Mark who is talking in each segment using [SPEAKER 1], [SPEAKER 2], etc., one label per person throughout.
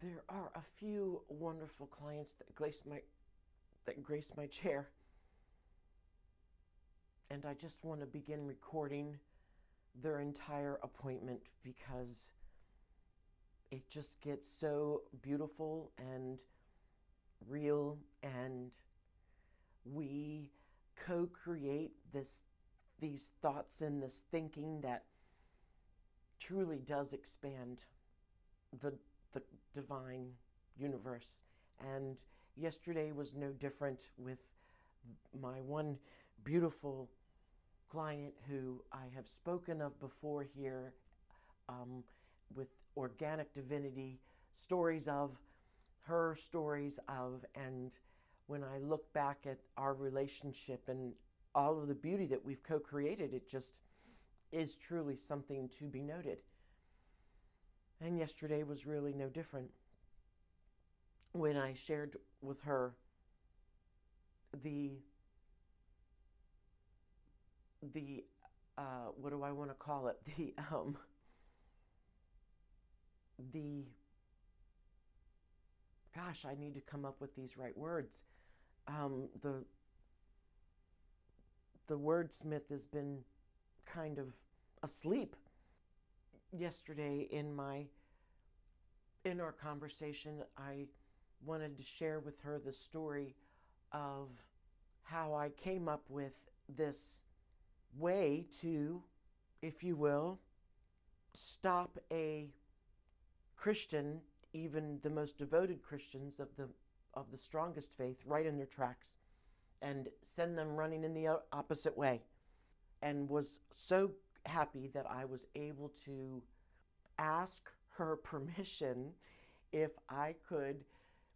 [SPEAKER 1] There are a few wonderful clients that grace my chair, and I just want to begin recording their entire appointment because it just gets so beautiful and real, and we co-create these thoughts and this thinking that truly does expand the divine universe. And yesterday was no different with my one beautiful client who I have spoken of before here, with Organic Divinity, stories of her, stories of, and when I look back at our relationship and all of the beauty that we've co-created, it just is truly something to be noted. And yesterday was really no different when I shared with her the what do I want to call it? The gosh, I need to come up with these right words. The wordsmith has been kind of asleep. Yesterday in our conversation, I wanted to share with her the story of how I came up with this way to, if you will, stop a Christian, even the most devoted Christians of the strongest faith, right in their tracks and send them running in the opposite way. And was so happy that I was able to ask her permission if I could.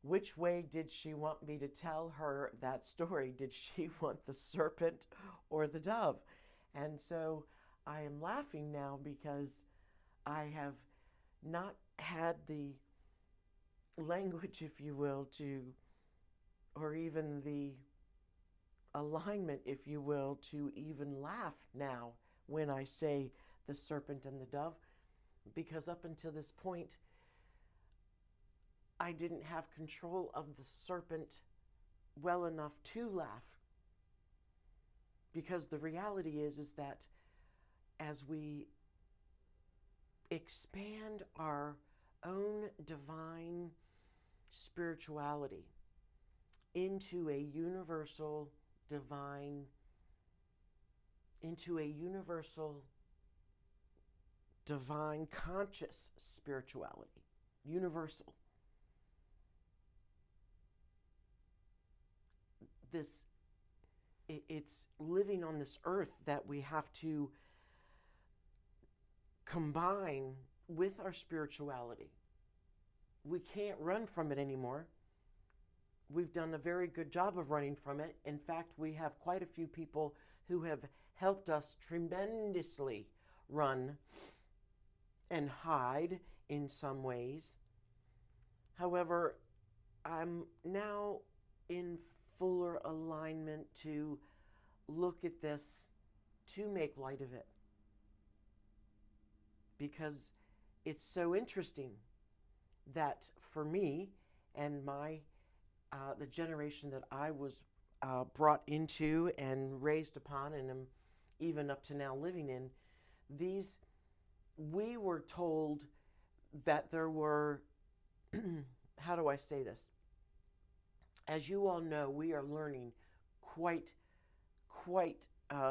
[SPEAKER 1] Which way did she want me to tell her that story? Did she want the serpent or the dove? And so I am laughing now because I have not had the language, if you will, or even the alignment, if you will, to even laugh now when I say the serpent and the dove, because up until this point, I didn't have control of the serpent well enough to laugh. Because the reality is that as we expand our own divine spirituality into a universal divine, conscious spirituality, universal. It's living on this earth that we have to combine with our spirituality. We can't run from it anymore. We've done a very good job of running from it. In fact, we have quite a few people who have helped us tremendously run and hide in some ways. However, I'm now in fuller alignment to look at this, to make light of it. Because it's so interesting that for me and the generation that I was brought into and raised upon, and am even up to now living in, we were told that there were, how do I say this? As you all know, we are learning quite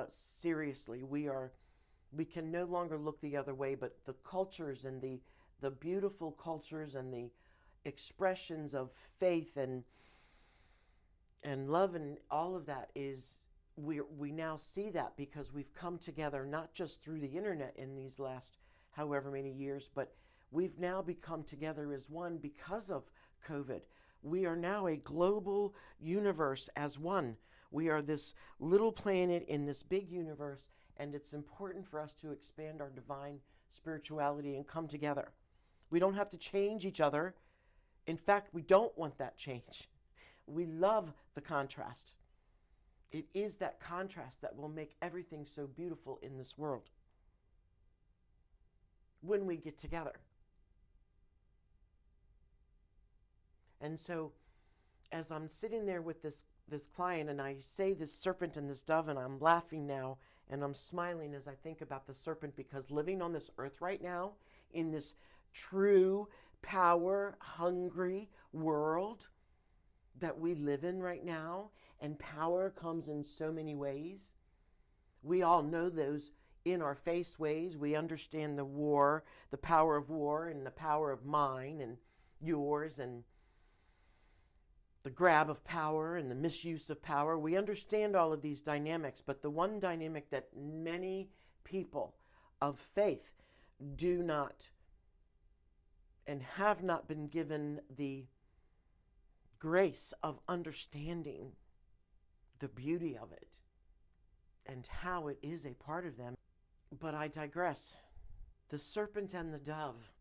[SPEAKER 1] seriously. We can no longer look the other way, but the cultures and the beautiful cultures and the expressions of faith and love and all of that is, we now see that because we've come together not just through the internet in these last however many years, but we've now become together as one because of COVID. We are now a global universe as one. We are this little planet in this big universe, and it's important for us to expand our divine spirituality and come together. We don't have to change each other. In fact, we don't want that change. We love the contrast. It is that contrast that will make everything so beautiful in this world when we get together. And so as I'm sitting there with this client and I say this serpent and this dove, and I'm laughing now and I'm smiling as I think about the serpent, because living on this earth right now in this true power hungry world that we live in right now, and power comes in so many ways. We all know those in our face ways. We understand the war, the power of war, and the power of mine and yours, and the grab of power and the misuse of power. We understand all of these dynamics, but the one dynamic that many people of faith do not and have not been given the grace of understanding the beauty of it and how it is a part of them. But I digress. The serpent and the dove,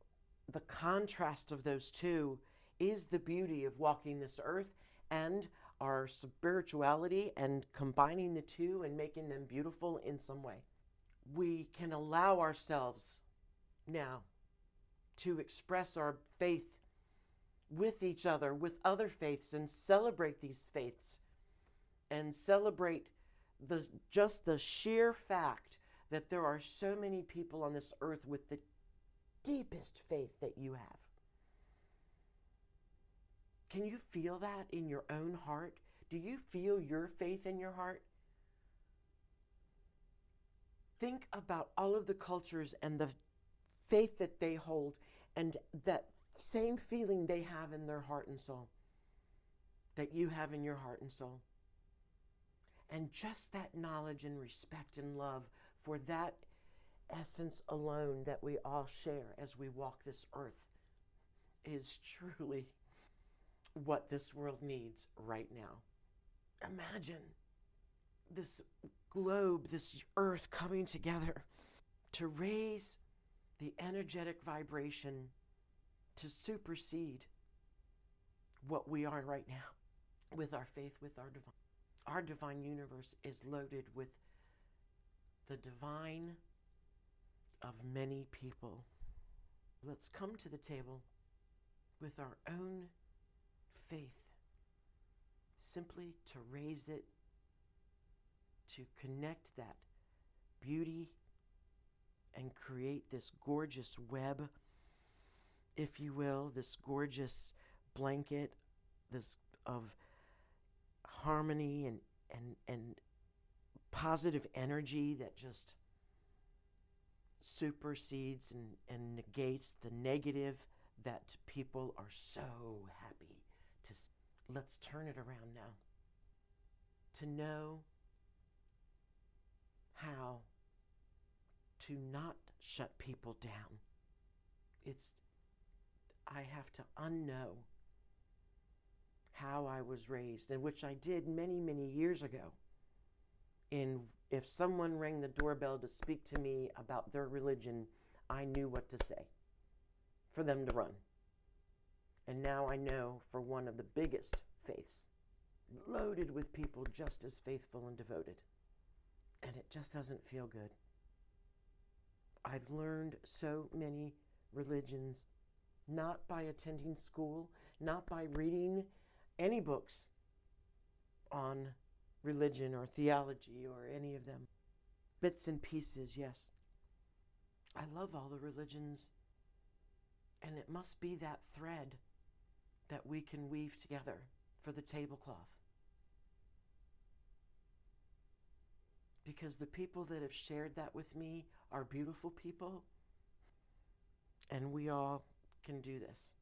[SPEAKER 1] the contrast of those two is the beauty of walking this earth and our spirituality, and combining the two and making them beautiful in some way. We can allow ourselves now to express our faith with each other, with other faiths, and celebrate these faiths and celebrate just the sheer fact that there are so many people on this earth with the deepest faith that you have. Can you feel that in your own heart? Do you feel your faith in your heart? Think about all of the cultures and the faith that they hold, and that same feeling they have in their heart and soul that you have in your heart and soul. And just that knowledge and respect and love for that essence alone that we all share as we walk this earth is truly what this world needs right now. Imagine this globe, this earth coming together to raise the energetic vibration to supersede what we are right now with our faith, with our divine. Our divine universe is loaded with the divine of many people. Let's come to the table with our own faith, simply to raise it, to connect that beauty and create this gorgeous web, if you will, this gorgeous blanket, this of harmony and positive energy that just supersedes and negates the negative that people are so happy to see. Let's turn it around now to know how to not shut people down. I have to unknow how I was raised, and which I did many, many years ago. If someone rang the doorbell to speak to me about their religion, I knew what to say for them to run. And now I know for one of the biggest faiths, loaded with people just as faithful and devoted. And it just doesn't feel good. I've learned so many religions, not by attending school, not by reading any books on religion or theology or any of them. Bits and pieces, yes. I love all the religions, and it must be that thread that we can weave together for the tablecloth. Because the people that have shared that with me are beautiful people, and we all can do this.